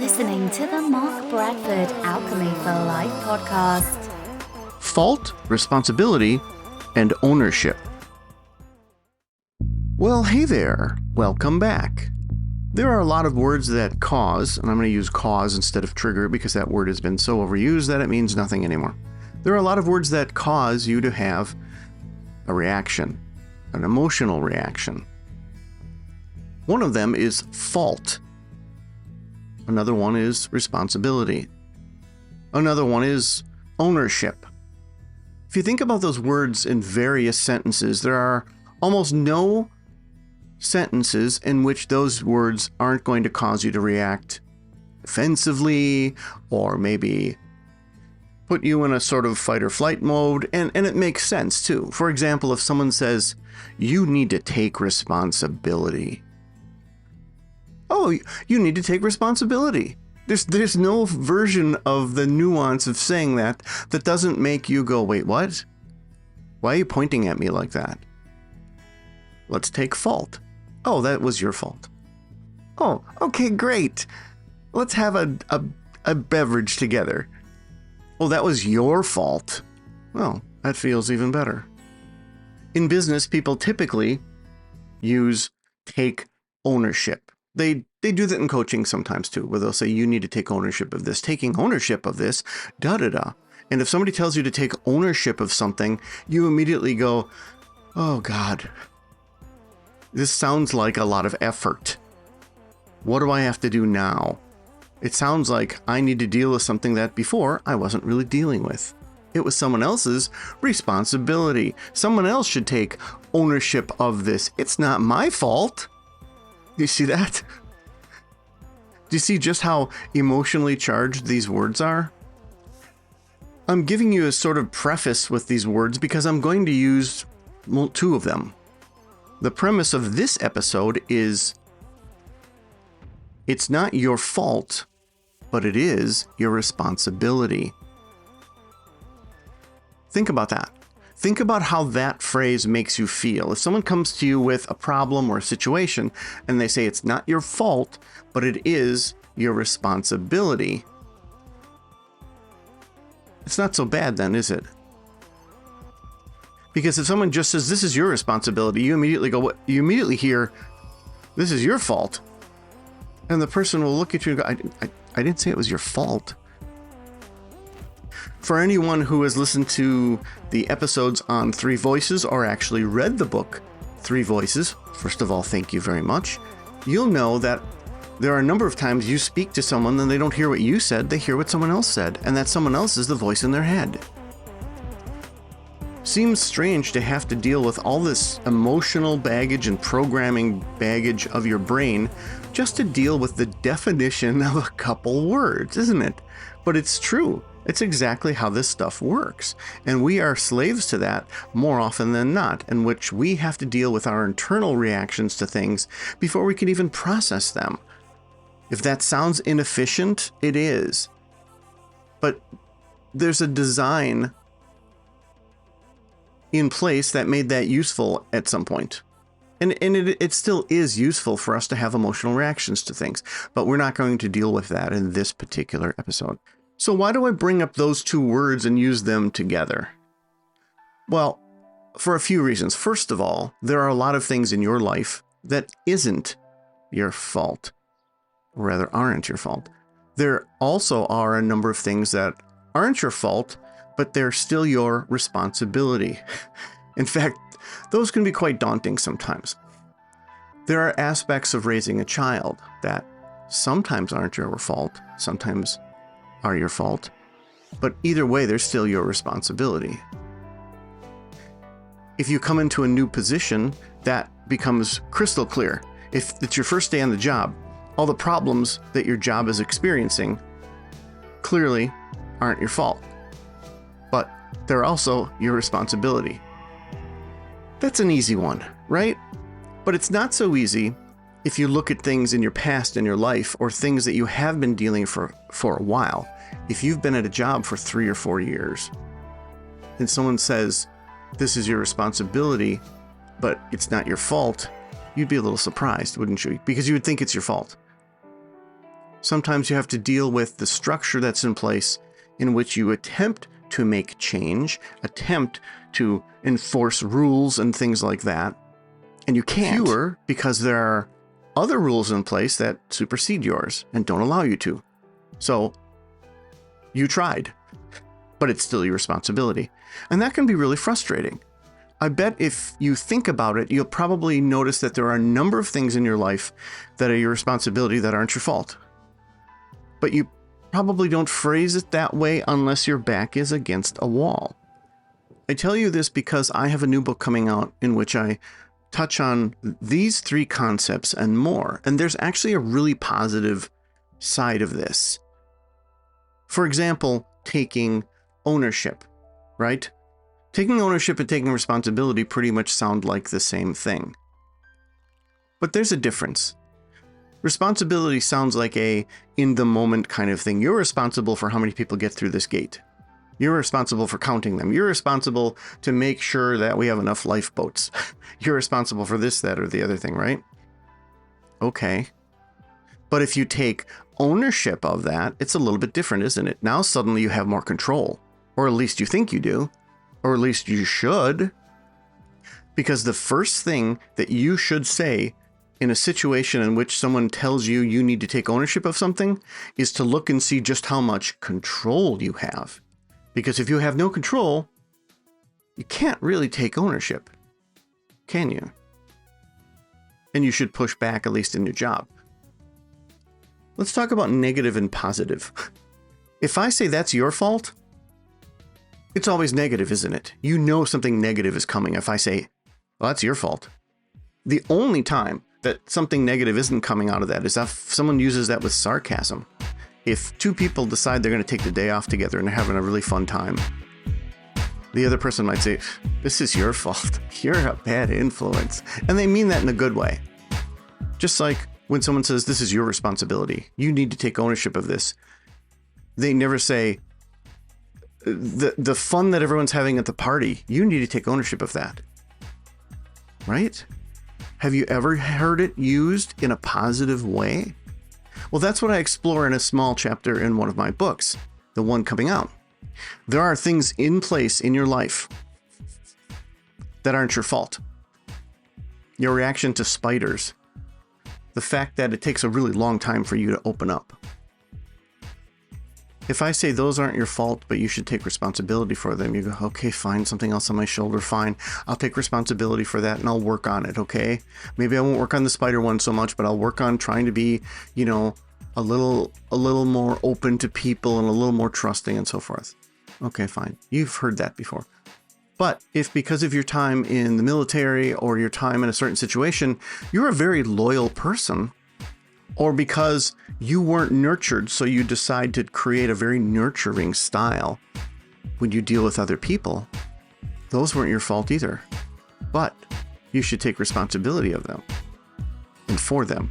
listening to the Mark Bradford Alchemy for Life podcast. Fault, responsibility, and ownership. Well, hey there. Welcome back. There are a lot of words that cause, and I'm going to use cause instead of trigger because that word has been so overused that it means nothing anymore. There are a lot of words that cause you to have a reaction, an emotional reaction. One of them is fault. Another one is responsibility. Another one is ownership. If you think about those words in various sentences, there are almost no sentences in which those words aren't going to cause you to react offensively or maybe put you in a sort of fight or flight mode, and it makes sense too. For example, if someone says, "You need to take responsibility." Oh, you need to take responsibility. There's no version of the nuance of saying that doesn't make you go, "Wait, what? Why are you pointing at me like that?" Let's take fault. "Oh, that was your fault." "Oh, okay, great. Let's have a beverage together." "Oh, that was your fault." Well, that feels even better. In business, people typically use take ownership. They do that in coaching sometimes too, where they'll say, "You need to take ownership of this." Taking ownership of this, da-da-da. And if somebody tells you to take ownership of something, you immediately go, "Oh God, this sounds like a lot of effort. What do I have to do now? It sounds like I need to deal with something that before I wasn't really dealing with. It was someone else's responsibility. Someone else should take ownership of this. It's not my fault." Do you see that? Do you see just how emotionally charged these words are? I'm giving you a sort of preface with these words because I'm going to use two of them. The premise of this episode is it's not your fault, but it is your responsibility. Think about that. Think about how that phrase makes you feel. If someone comes to you with a problem or a situation and they say it's not your fault, but it is your responsibility, it's not so bad then, is it? Because if someone just says, "This is your responsibility," you immediately hear, "This is your fault." And the person will look at you and go, I didn't say it was your fault. For anyone who has listened to the episodes on Three Voices or actually read the book Three Voices, first of all, thank you very much. You'll know that there are a number of times you speak to someone and they don't hear what you said, they hear what someone else said, and that someone else is the voice in their head. Seems strange to have to deal with all this emotional baggage and programming baggage of your brain just to deal with the definition of a couple words, isn't it? But it's true. It's exactly how this stuff works. And we are slaves to that more often than not, in which we have to deal with our internal reactions to things before we can even process them. If that sounds inefficient, it is. But there's a design in place that made that useful at some point. And it still is useful for us to have emotional reactions to things, but we're not going to deal with that in this particular episode. So why do I bring up those two words and use them together? Well, for a few reasons. First of all, there are a lot of things in your life that isn't your fault, or rather aren't your fault. There also are a number of things that aren't your fault, but they're still your responsibility. In fact, those can be quite daunting sometimes. There are aspects of raising a child that sometimes aren't your fault, sometimes are your fault, but either way, they're still your responsibility. If you come into a new position, that becomes crystal clear. If it's your first day on the job, all the problems that your job is experiencing clearly aren't your fault, but they're also your responsibility. That's an easy one, right? But it's not so easy if you look at things in your past in your life or things that you have been dealing for a while. If you've been at a job for 3 or 4 years and someone says, "This is your responsibility, but it's not your fault," you'd be a little surprised, wouldn't you? Because you would think it's your fault. Sometimes you have to deal with the structure that's in place in which you attempt to make change, attempt to enforce rules and things like that. And you can't. Fewer because there are other rules in place that supersede yours and don't allow you to. So you tried, but it's still your responsibility. And that can be really frustrating. I bet if you think about it, you'll probably notice that there are a number of things in your life that are your responsibility that aren't your fault. But you probably don't phrase it that way unless your back is against a wall. I tell you this because I have a new book coming out in which I touch on these three concepts and more. And there's actually a really positive side of this. For example, taking ownership, right? Taking ownership and taking responsibility pretty much sound like the same thing. But there's a difference. Responsibility sounds like a in-the-moment kind of thing. You're responsible for how many people get through this gate. You're responsible for counting them. You're responsible to make sure that we have enough lifeboats. You're responsible for this, that, or the other thing, right? Okay. But if you take ownership of that, it's a little bit different, isn't it? Now suddenly you have more control. Or at least you think you do. Or at least you should. Because the first thing that you should say in a situation in which someone tells you you need to take ownership of something is to look and see just how much control you have. Because if you have no control, you can't really take ownership, can you? And you should push back, at least in your job. Let's talk about negative and positive. If I say that's your fault, it's always negative, isn't it? You know something negative is coming if I say, well, that's your fault. The only time that something negative isn't coming out of that is if someone uses that with sarcasm. If two people decide they're going to take the day off together and they're having a really fun time, the other person might say, this is your fault. You're a bad influence. And they mean that in a good way. Just like when someone says, this is your responsibility. You need to take ownership of this. They never say, the fun that everyone's having at the party, you need to take ownership of that. Right? Have you ever heard it used in a positive way? Well, that's what I explore in a small chapter in one of my books, the one coming out. There are things in place in your life that aren't your fault. Your reaction to spiders. The fact that it takes a really long time for you to open up. If I say those aren't your fault, but you should take responsibility for them, you go, okay, fine, something else on my shoulder, fine. I'll take responsibility for that and I'll work on it, okay? Maybe I won't work on the spider one so much, but I'll work on trying to be, a little more open to people and a little more trusting and so forth. Okay, fine. You've heard that before. But if because of your time in the military or your time in a certain situation, you're a very loyal person, or because you weren't nurtured, so you decide to create a very nurturing style when you deal with other people, those weren't your fault either. But you should take responsibility of them and for them.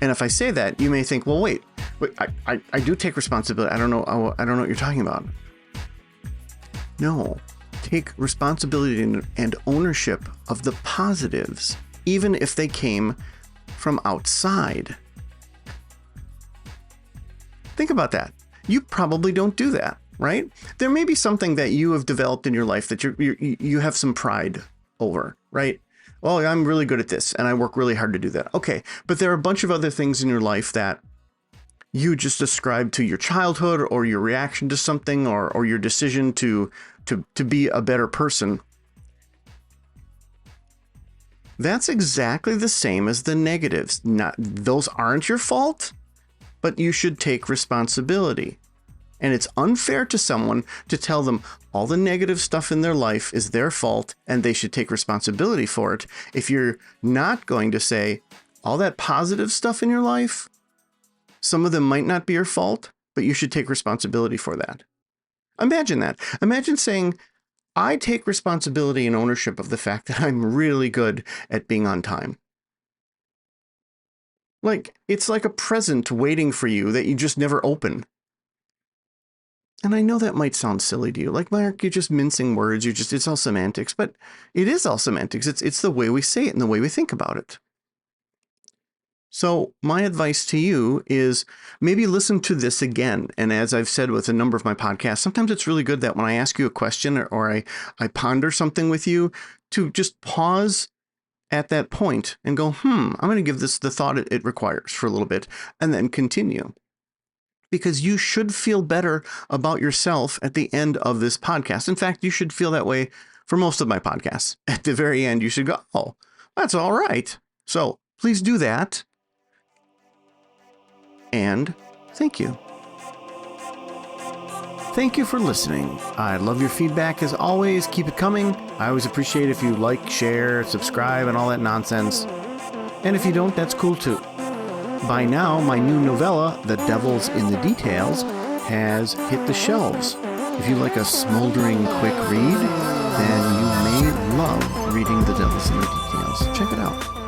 And if I say that, you may think, well, wait, I do take responsibility. I don't know what you're talking about. No, take responsibility and ownership of the positives, even if they came from outside. Think about that. You probably don't do that, right? There may be something that you have developed in your life that you have some pride over, right? Well, I'm really good at this and I work really hard to do that. Okay, but there are a bunch of other things in your life that you just ascribe to your childhood or your reaction to something or your decision to be a better person. That's exactly the same as the negatives. Those aren't your fault, but you should take responsibility. And it's unfair to someone to tell them all the negative stuff in their life is their fault and they should take responsibility for it if you're not going to say all that positive stuff in your life, some of them might not be your fault, but you should take responsibility for that. Imagine that. Imagine saying, I take responsibility and ownership of the fact that I'm really good at being on time. Like, it's like a present waiting for you that you just never open. And I know that might sound silly to you. Like, Mark, you're just mincing words. It's all semantics, but it is all semantics. It's the way we say it and the way we think about it. So my advice to you is maybe listen to this again. And as I've said with a number of my podcasts, sometimes it's really good that when I ask you a question or I ponder something with you, to just pause at that point and go, I'm going to give this the thought it requires for a little bit and then continue. Because you should feel better about yourself at the end of this podcast. In fact, you should feel that way for most of my podcasts. At the very end, you should go, oh, that's all right. So please do that. And thank you. Thank you for listening. I love your feedback as always. Keep it coming. I always appreciate if you like, share, subscribe, and all that nonsense. And if you don't, that's cool too. By now, my new novella, The Devil's in the Details, has hit the shelves. If you like a smoldering quick read, then you may love reading The Devil's in the Details. Check it out.